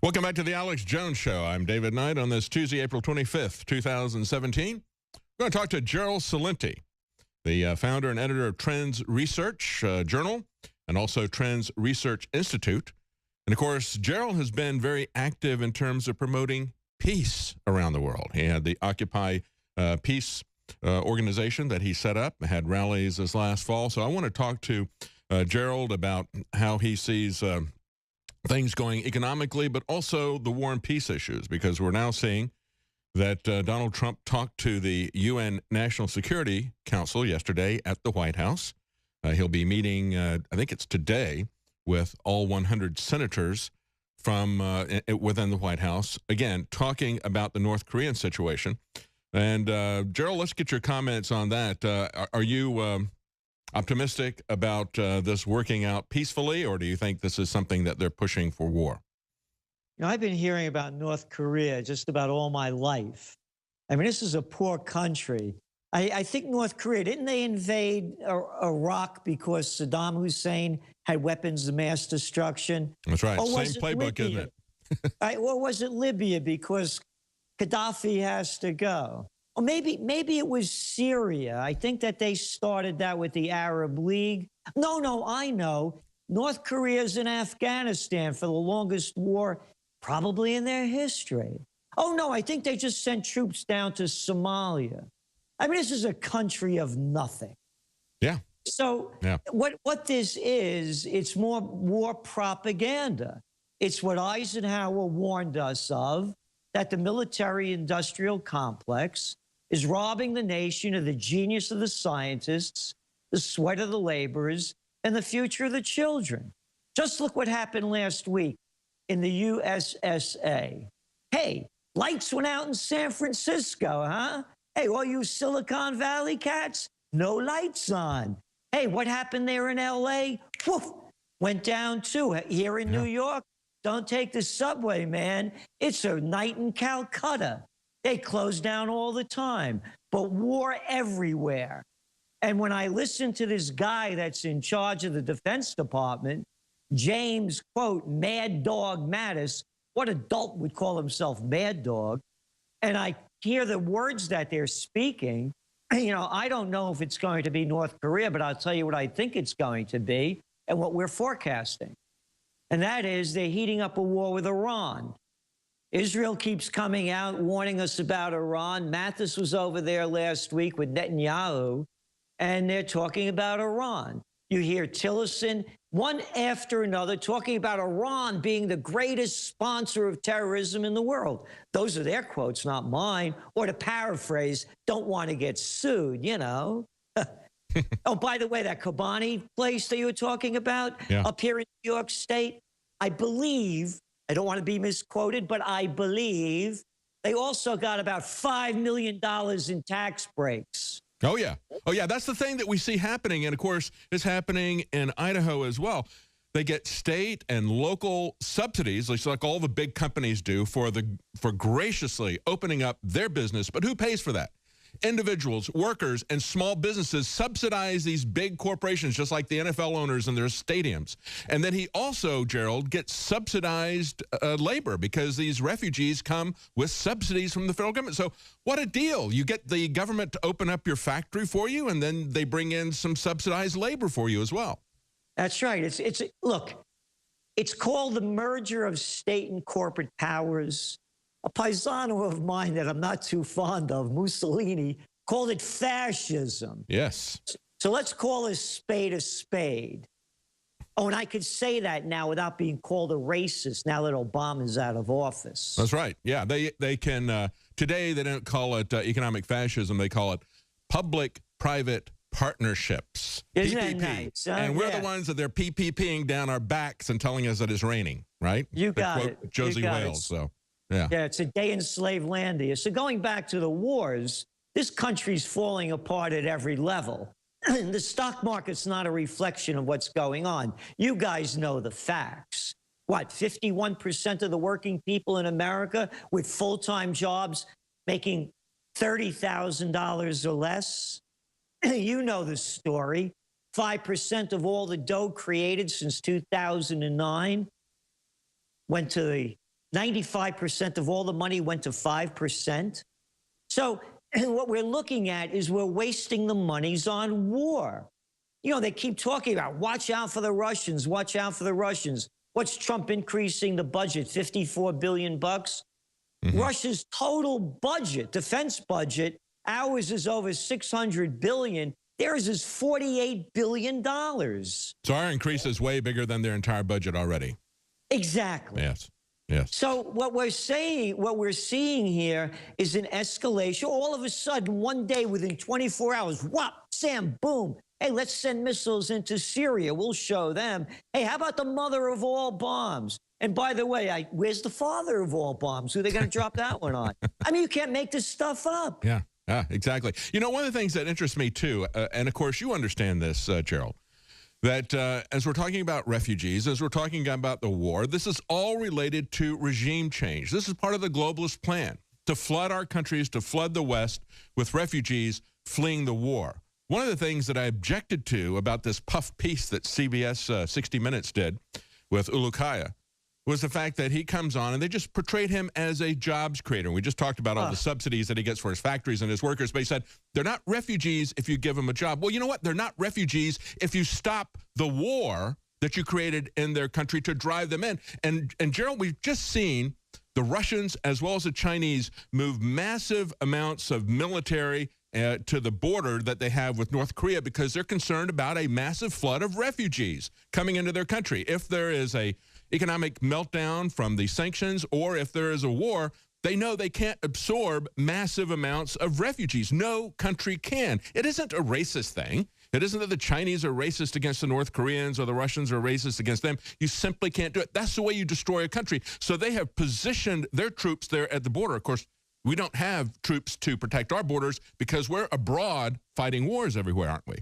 Welcome back to the Alex Jones Show. I'm David Knight on this Tuesday, April 25th, 2017. We're going to talk to Gerald Celente, the founder and editor of Trends Research Journal and also Trends Research Institute. And, of course, Gerald has been very active in terms of promoting peace around the world. He had the Occupy Peace organization that he set up, had rallies this last fall. So I want to talk to Gerald about how he sees things going economically, but also the war and peace issues, because we're now seeing that Donald Trump talked to the UN National Security Council yesterday at the White House. He'll be meeting, I think it's today, with all 100 senators from within the White House, again, talking about the North Korean situation. And Gerald, let's get your comments on that. Are you optimistic about this working out peacefully, or do you think this is something that they're pushing for war? You know, I've been hearing about North Korea just about all my life. I mean, this is a poor country. I think North Korea, didn't they invade Iraq because Saddam Hussein had weapons of mass destruction? That's right. Or Same playbook, isn't it? Or was it Libya because Gaddafi has to go? Or maybe it was Syria. I think that they started that with the Arab League. No, I know. North Korea's in Afghanistan for the longest war probably in their history. Oh, no, I think they just sent troops down to Somalia. I mean, this is a country of nothing. Yeah. So what this is, it's more war propaganda. It's what Eisenhower warned us of, that the military-industrial complex is robbing the nation of the genius of the scientists, the sweat of the laborers, and the future of the children. Just look what happened last week in the USSA. Hey, lights went out in San Francisco, huh? Hey, all you Silicon Valley cats, no lights on. Hey, what happened there in LA? Woof, went down too. Here in New York, don't take the subway, man. It's a night in Calcutta. They close down all the time, but war everywhere. And when I listen to this guy that's in charge of the Defense Department, James, quote, Mad Dog Mattis, what adult would call himself Mad Dog? And I hear the words that they're speaking. You know, I don't know if it's going to be North Korea, but I'll tell you what I think it's going to be and what we're forecasting. And that is they're heating up a war with Iran. Israel keeps coming out, warning us about Iran. Mathis was over there last week with Netanyahu, and they're talking about Iran. You hear Tillerson, one after another, talking about Iran being the greatest sponsor of terrorism in the world. Those are their quotes, not mine. Or to paraphrase, don't want to get sued, you know. Oh, by the way, that Kobani place that you were talking about up here in New York State, I believe, I don't want to be misquoted, but I believe they also got about $5 million in tax breaks. Oh, yeah. Oh, yeah. That's the thing that we see happening. And, of course, it's happening in Idaho as well. They get state and local subsidies, like all the big companies do, for graciously opening up their business. But who pays for that? Individuals, workers, and small businesses subsidize these big corporations, just like the NFL owners and their stadiums. And then he also, Gerald, gets subsidized labor because these refugees come with subsidies from the federal government. So what a deal. You get the government to open up your factory for you, and then they bring in some subsidized labor for you as well. That's right. Look, it's called the merger of state and corporate powers. A paisano of mine that I'm not too fond of, Mussolini, called it fascism. Yes. So let's call a spade. Oh, and I could say that now without being called a racist now that Obama's out of office. That's right. Yeah, they can, today they don't call it economic fascism. They call it public-private partnerships. Isn't PPP. that nice? And we're the ones that they're PPPing down our backs and telling us that it's raining, right? You got it. Josie Wales, so... Yeah, it's a day enslaved land here. So going back to the wars, this country's falling apart at every level. The stock market's not a reflection of what's going on. You guys know the facts. What, 51% of the working people in America with full-time jobs making $30,000 or less? You know the story. 5% of all the dough created since 2009 went to the 95% of all the money went to 5%. So what we're looking at is we're wasting the monies on war. You know, they keep talking about watch out for the Russians, watch out for the Russians. What's Trump increasing the budget? $54 billion bucks? Russia's total budget, defense budget, ours is over $600 billion. Theirs is $48 billion. So our increase is way bigger than their entire budget already. Exactly. Yes. Yes. So what we're seeing here is an escalation. All of a sudden, one day within 24 hours, whop, Sam, boom. Hey, let's send missiles into Syria. We'll show them. Hey, how about the mother of all bombs? And by the way, where's the father of all bombs? Who are they going to drop that one on? I mean, you can't make this stuff up. Yeah. Exactly. You know, one of the things that interests me, too, and, of course, you understand this, Gerald, that as we're talking about refugees, as we're talking about the war, this is all related to regime change. This is part of the globalist plan to flood our countries, to flood the West with refugees fleeing the war. One of the things that I objected to about this puff piece that CBS 60 Minutes did with Ulukaya was the fact that he comes on and they just portrayed him as a jobs creator. We just talked about all the subsidies that he gets for his factories and his workers, but he said, they're not refugees if you give them a job. Well, you know what? They're not refugees if you stop the war that you created in their country to drive them in. And Gerald, we've just seen the Russians as well as the Chinese move massive amounts of military to the border that they have with North Korea because they're concerned about a massive flood of refugees coming into their country. If there is a economic meltdown from the sanctions or if there is a war, they know they can't absorb massive amounts of refugees. No country can. It isn't a racist thing. It isn't that the Chinese are racist against the North Koreans or the Russians are racist against them. You simply can't do it. That's the way you destroy a country. So they have positioned their troops there at the border. Of course, we don't have troops to protect our borders because we're abroad fighting wars everywhere, aren't we?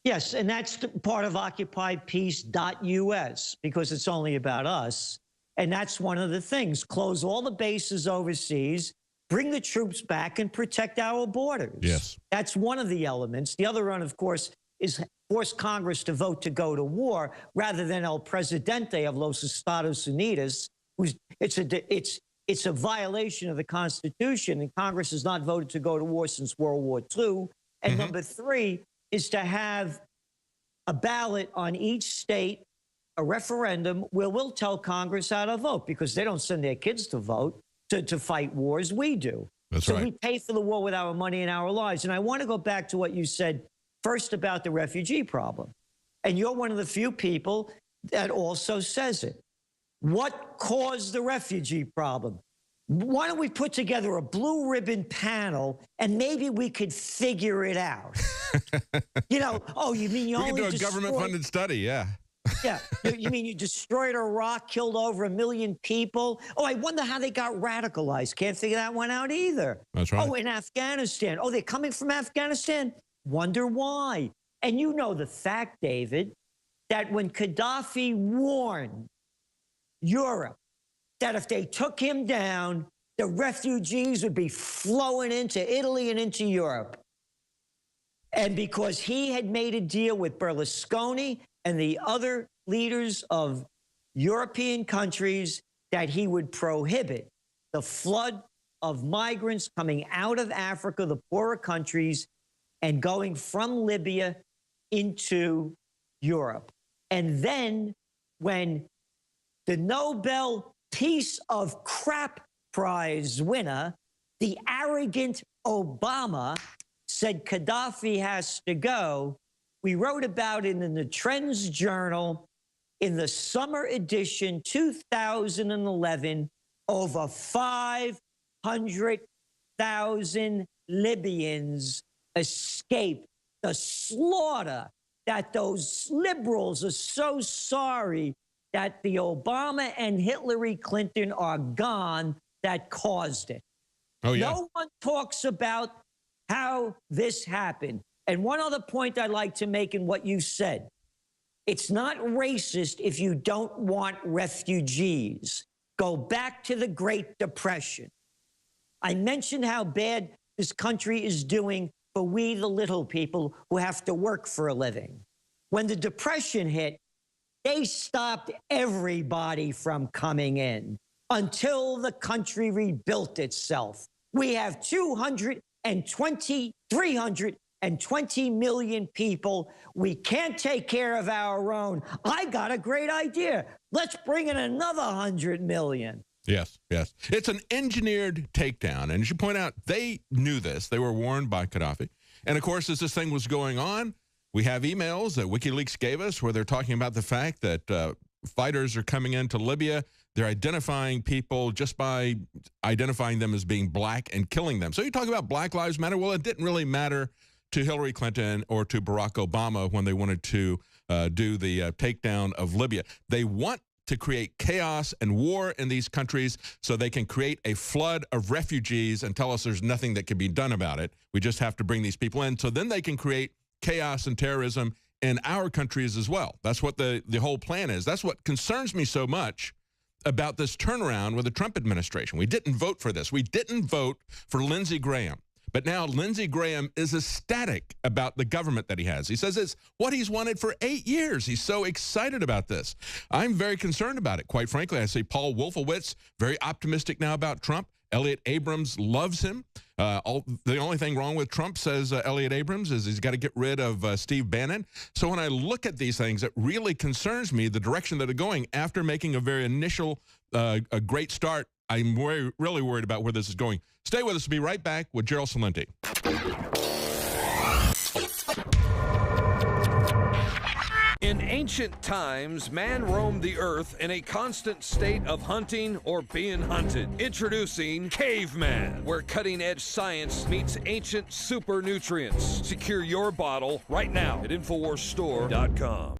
Yes, and that's part of OccupyPeace.us because it's only about us. And that's one of the things. Close all the bases overseas, bring the troops back, and protect our borders. Yes. That's one of the elements. The other one, of course, is force Congress to vote to go to war rather than El Presidente of los Estados Unidos, it's a violation of the Constitution, and Congress has not voted to go to war since World War II. And number three is to have a ballot on each state, a referendum where we'll tell Congress how to vote because they don't send their kids to vote to fight wars. We do. That's so right. We pay for the war with our money and our lives. And I want to go back to what you said first about the refugee problem. And you're one of the few people that also says it. What caused the refugee problem? Why don't we put together a blue ribbon panel and maybe we could figure it out? You know, you mean you we only can do a government-funded study, yeah. Yeah, you mean you destroyed Iraq, killed over 1 million people? Oh, I wonder how they got radicalized. Can't figure that one out either. That's right. Oh, in Afghanistan. Oh, they're coming from Afghanistan? Wonder why. And you know the fact, David, that when Gaddafi warned Europe that if they took him down, the refugees would be flowing into Italy and into Europe. And because he had made a deal with Berlusconi and the other leaders of European countries that he would prohibit the flood of migrants coming out of Africa, the poorer countries, and going from Libya into Europe. And then when the Nobel Peace of Crap Prize winner, the arrogant Obama, said Gaddafi has to go, we wrote about it in the Trends Journal in the summer edition 2011. Over 500,000 Libyans escaped the slaughter that those liberals are so sorry that the Obama and Hillary Clinton are gone that caused it. Oh, yeah. No one talks about how this happened. And one other point I'd like to make in what you said. It's not racist if you don't want refugees. Go back to the Great Depression. I mentioned how bad this country is doing for we, the little people who have to work for a living. when the Depression hit, they stopped everybody from coming in until the country rebuilt itself. We have 320 million people. We can't take care of our own. I got a great idea. Let's bring in another 100 million. Yes, yes. It's an engineered takedown. And as you point out, they knew this. They were warned by Gaddafi. And, of course, as this thing was going on, we have emails that WikiLeaks gave us where they're talking about the fact that fighters are coming into Libya. They're identifying people just by identifying them as being black and killing them. So you talk about Black Lives Matter. Well, it didn't really matter to Hillary Clinton or to Barack Obama when they wanted to do the takedown of Libya. They want to create chaos and war in these countries so they can create a flood of refugees and tell us there's nothing that can be done about it. We just have to bring these people in. So then they can create chaos and terrorism in our countries as well. That's what the whole plan is. That's what concerns me so much about this turnaround with the Trump administration. We didn't vote for this. We didn't vote for Lindsey Graham. But now Lindsey Graham is ecstatic about the government that he has. He says it's what he's wanted for 8 years. He's so excited about this. I'm very concerned about it. Quite frankly, I see Paul Wolfowitz very optimistic now about Trump. Elliot Abrams loves him. The only thing wrong with Trump, says Elliot Abrams, is he's got to get rid of Steve Bannon. So when I look at these things, it really concerns me the direction that they're going after making a very initial, a great start. I'm really worried about where this is going. Stay with us. We'll be right back with Gerald Celente. In ancient times, man roamed the earth in a constant state of hunting or being hunted. Introducing Caveman, where cutting-edge science meets ancient super nutrients. Secure your bottle right now at InfoWarsStore.com.